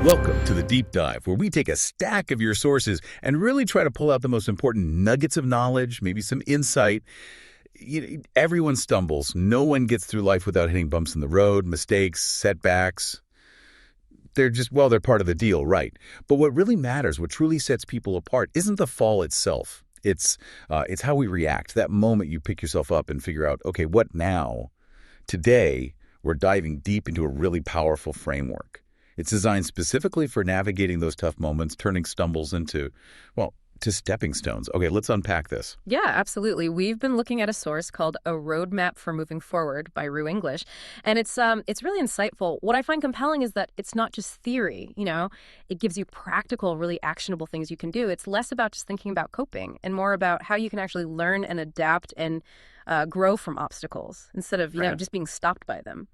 Welcome to the Deep Dive, where we take a stack of your sources and really try to pull out the most important nuggets of knowledge, maybe some insight. Everyone stumbles. No one gets through life without hitting bumps in the road, mistakes, setbacks. They're part of the deal, right? But what really matters, what truly sets people apart, isn't the fall itself. It's how we react. That moment you pick yourself up and figure out, okay, what now? Today, we're diving deep into a really powerful framework. It's designed specifically for navigating those tough moments, turning stumbles into stepping stones. Okay, let's unpack this. Yeah, absolutely. We've been looking at a source called A Roadmap for Moving Forward by RuiEnglish, and it's really insightful. What I find compelling is that it's not just theory, It gives you practical, really actionable things you can do. It's less about just thinking about coping and more about how you can actually learn and adapt and grow from obstacles instead of, just being stopped by them.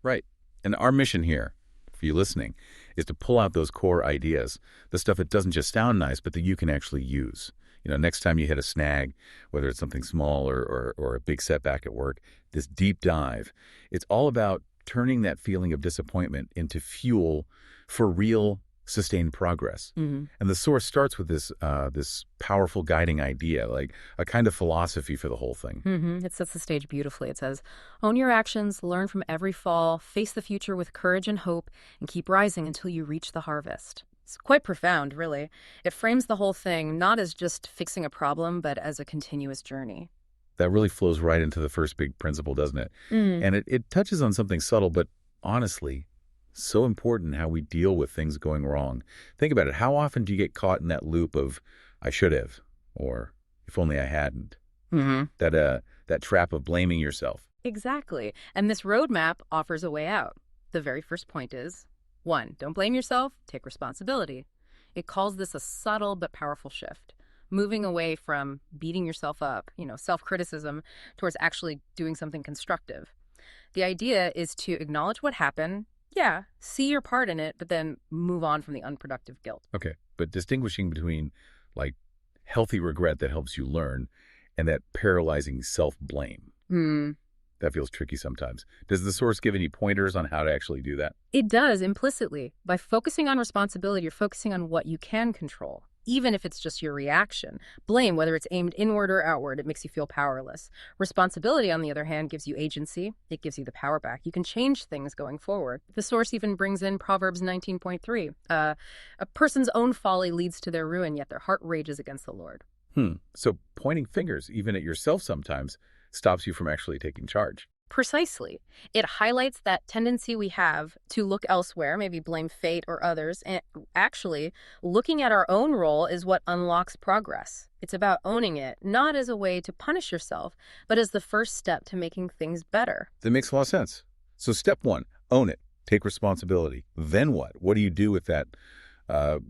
Right. And our mission here, for you listening, is to pull out those core ideas, the stuff that doesn't just sound nice, but that you can actually use. Next time you hit a snag, whether it's something small or a big setback at work, this deep dive, it's all about turning that feeling of disappointment into fuel for real sustained progress. Mm-hmm. And the source starts with this powerful guiding idea, like a kind of philosophy for the whole thing. Mm-hmm. It sets the stage beautifully. It says, own your actions, learn from every fall, face the future with courage and hope, and keep rising until you reach the harvest. It's quite profound, really. It frames the whole thing not as just fixing a problem, but as a continuous journey. That really flows right into the first big principle, doesn't it? Mm. And it touches on something subtle, but honestly, so important how we deal with things going wrong. Think about it. How often do you get caught in that loop of, I should have, or if only I hadn't? Mm-hmm. That trap of blaming yourself. Exactly. And this roadmap offers a way out. The very first point is, 1, don't blame yourself, take responsibility. It calls this a subtle but powerful shift, moving away from beating yourself up, self-criticism, towards actually doing something constructive. The idea is to acknowledge what happened, see your part in it, but then move on from the unproductive guilt. Okay, but distinguishing between healthy regret that helps you learn and that paralyzing self-blame. That feels tricky sometimes. Does the source give any pointers on how to actually do that? It does, implicitly. By focusing on responsibility, you're focusing on what you can control, even if it's just your reaction. Blame, whether it's aimed inward or outward, it makes you feel powerless. Responsibility, on the other hand, gives you agency. It gives you the power back. You can change things going forward. The source even brings in Proverbs 19.3. A person's own folly leads to their ruin, yet their heart rages against the Lord. So pointing fingers, even at yourself sometimes, stops you from actually taking charge. Precisely. It highlights that tendency we have to look elsewhere, maybe blame fate or others, and actually looking at our own role is what unlocks progress. It's about owning it, not as a way to punish yourself, but as the first step to making things better. That makes a lot of sense. So step 1, own it, take responsibility. Then what? What do you do with that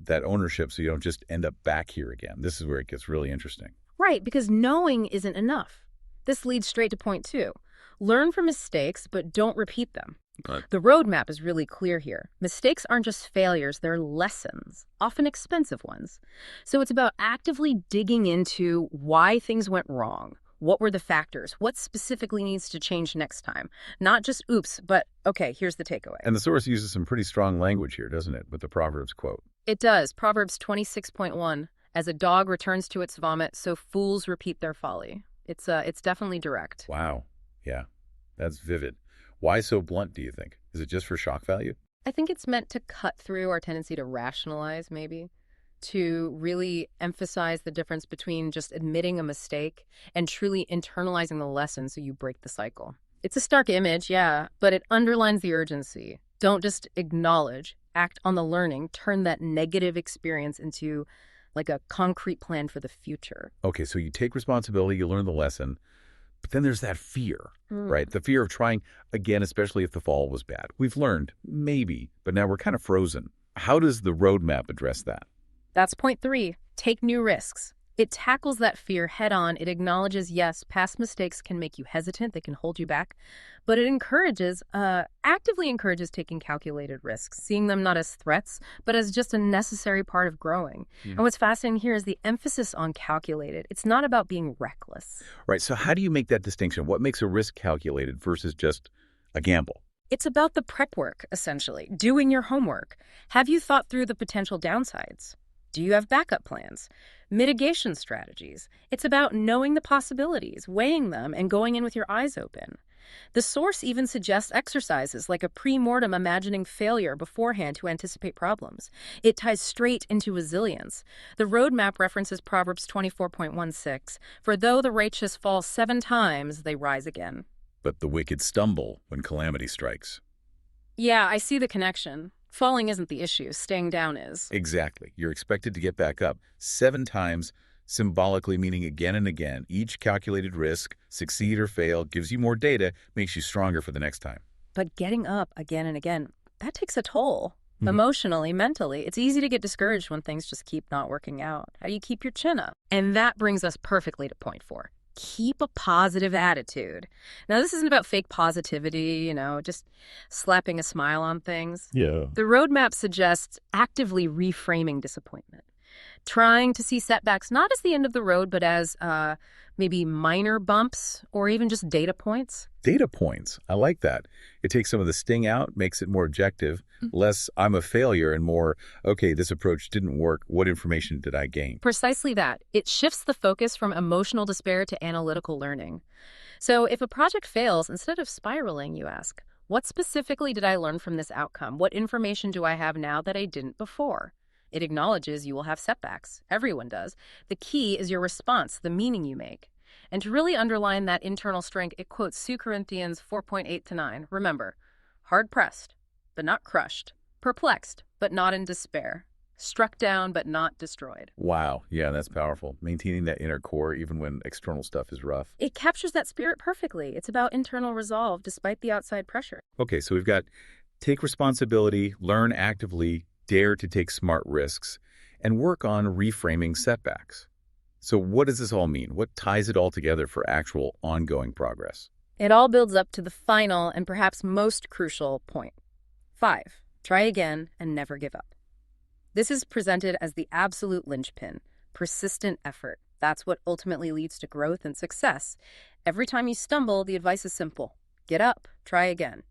ownership so you don't just end up back here again? This is where it gets really interesting. Right, because knowing isn't enough. This leads straight to point 2. Learn from mistakes, but don't repeat them. Right. The roadmap is really clear here. Mistakes aren't just failures, they're lessons, often expensive ones. So it's about actively digging into why things went wrong. What were the factors? What specifically needs to change next time? Not just oops, but okay, here's the takeaway. And the source uses some pretty strong language here, doesn't it, with the Proverbs quote? It does. Proverbs 26.1. As a dog returns to its vomit, so fools repeat their folly. It's definitely direct. Wow. Yeah, that's vivid. Why so blunt, do you think? Is it just for shock value? I think it's meant to cut through our tendency to rationalize, maybe, to really emphasize the difference between just admitting a mistake and truly internalizing the lesson so you break the cycle. It's a stark image, yeah, but it underlines the urgency. Don't just acknowledge, act on the learning, turn that negative experience into like a concrete plan for the future. Okay, so you take responsibility, you learn the lesson, but then there's that fear, right? The fear of trying again, especially if the fall was bad. We've learned, maybe, but now we're kind of frozen. How does the roadmap address that? That's point 3. Take new risks. It tackles that fear head on. It acknowledges, yes, past mistakes can make you hesitant. They can hold you back. But it actively encourages taking calculated risks, seeing them not as threats, but as just a necessary part of growing. And what's fascinating here is the emphasis on calculated. It's not about being reckless. Right. So how do you make that distinction? What makes a risk calculated versus just a gamble? It's about the prep work, essentially, doing your homework. Have you thought through the potential downsides? Do you have backup plans? Mitigation strategies. It's about knowing the possibilities, weighing them, and going in with your eyes open. The source even suggests exercises like a pre-mortem imagining failure beforehand to anticipate problems. It ties straight into resilience. The roadmap references Proverbs 24.16, "For though the righteous fall 7 times, they rise again." But the wicked stumble when calamity strikes. Yeah, I see the connection. Falling isn't the issue, staying down is. Exactly. You're expected to get back up 7 times, symbolically meaning again and again. Each calculated risk, succeed or fail, gives you more data, makes you stronger for the next time. But getting up again and again, that takes a toll. Emotionally, mentally. It's easy to get discouraged when things just keep not working out. How do you keep your chin up? And that brings us perfectly to point 4. Keep a positive attitude. Now, this isn't about fake positivity, just slapping a smile on things. Yeah. The roadmap suggests actively reframing disappointment, trying to see setbacks not as the end of the road, but as maybe minor bumps or even just data points. Data points. I like that. It takes some of the sting out, makes it more objective, less I'm a failure and more, okay, this approach didn't work. What information did I gain? Precisely that. It shifts the focus from emotional despair to analytical learning. So if a project fails, instead of spiraling, you ask, what specifically did I learn from this outcome? What information do I have now that I didn't before? It acknowledges you will have setbacks. Everyone does. The key is your response, the meaning you make. And to really underline that internal strength, it quotes 2 Corinthians 4.8-9. Remember, hard-pressed, but not crushed. Perplexed, but not in despair. Struck down, but not destroyed. Wow. Yeah, that's powerful. Maintaining that inner core even when external stuff is rough. It captures that spirit perfectly. It's about internal resolve despite the outside pressure. Okay, so we've got take responsibility, learn actively, dare to take smart risks, and work on reframing setbacks. So what does this all mean? What ties it all together for actual ongoing progress? It all builds up to the final and perhaps most crucial point. 5, try again and never give up. This is presented as the absolute linchpin, persistent effort. That's what ultimately leads to growth and success. Every time you stumble, the advice is simple. Get up, try again.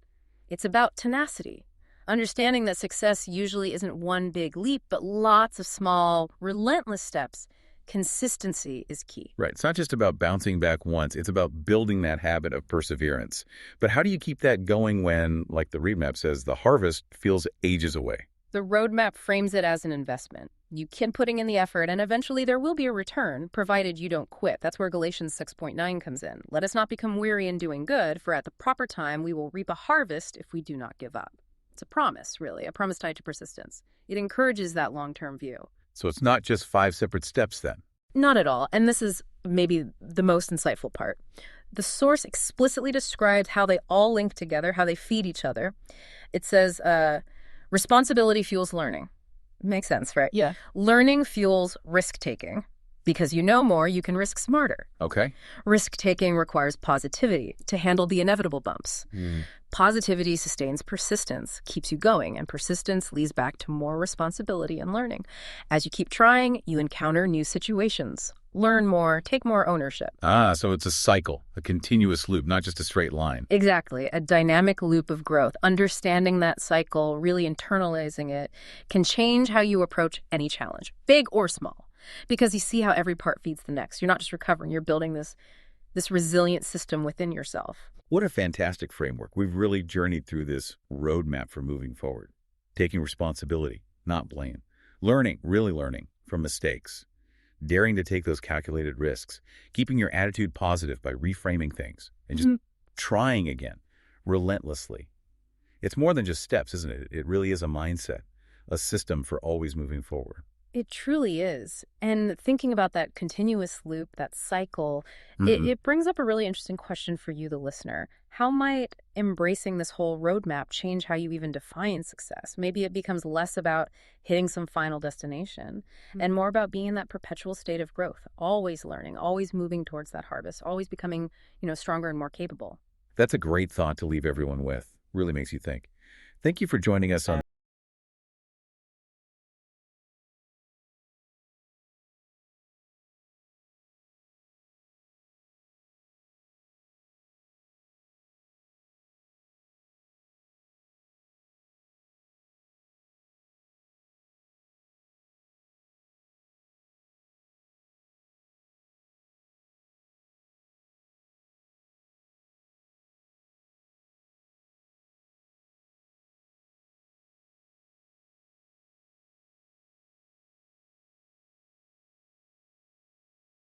It's about tenacity. Understanding that success usually isn't one big leap, but lots of small, relentless steps. Consistency is key. Right. It's not just about bouncing back once. It's about building that habit of perseverance. But how do you keep that going when, like the roadmap says, the harvest feels ages away? The roadmap frames it as an investment. You keep putting in the effort, and eventually there will be a return, provided you don't quit. That's where Galatians 6.9 comes in. Let us not become weary in doing good, for at the proper time we will reap a harvest if we do not give up. It's a promise, really, a promise tied to persistence. It encourages that long-term view. So it's not just 5 separate steps then? Not at all, and this is maybe the most insightful part. The source explicitly describes how they all link together, how they feed each other. It says, responsibility fuels learning. Makes sense, right? Yeah. Learning fuels risk-taking. Because you know more, you can risk smarter. Okay. Risk-taking requires positivity to handle the inevitable bumps. Positivity sustains persistence, keeps you going, and persistence leads back to more responsibility and learning. As you keep trying, you encounter new situations. Learn more, take more ownership. So it's a cycle, a continuous loop, not just a straight line. Exactly. A dynamic loop of growth. Understanding that cycle, really internalizing it, can change how you approach any challenge, big or small. Because you see how every part feeds the next. You're not just recovering, you're building this resilient system within yourself. What a fantastic framework. We've really journeyed through this roadmap for moving forward. Taking responsibility, not blame. Learning, really learning from mistakes. Daring to take those calculated risks. Keeping your attitude positive by reframing things. And just trying again, relentlessly. It's more than just steps, isn't it? It really is a mindset, a system for always moving forward. It truly is. And thinking about that continuous loop, that cycle, it brings up a really interesting question for you, the listener. How might embracing this whole roadmap change how you even define success? Maybe it becomes less about hitting some final destination and more about being in that perpetual state of growth, always learning, always moving towards that harvest, always becoming, stronger and more capable. That's a great thought to leave everyone with. Really makes you think. Thank you for joining us on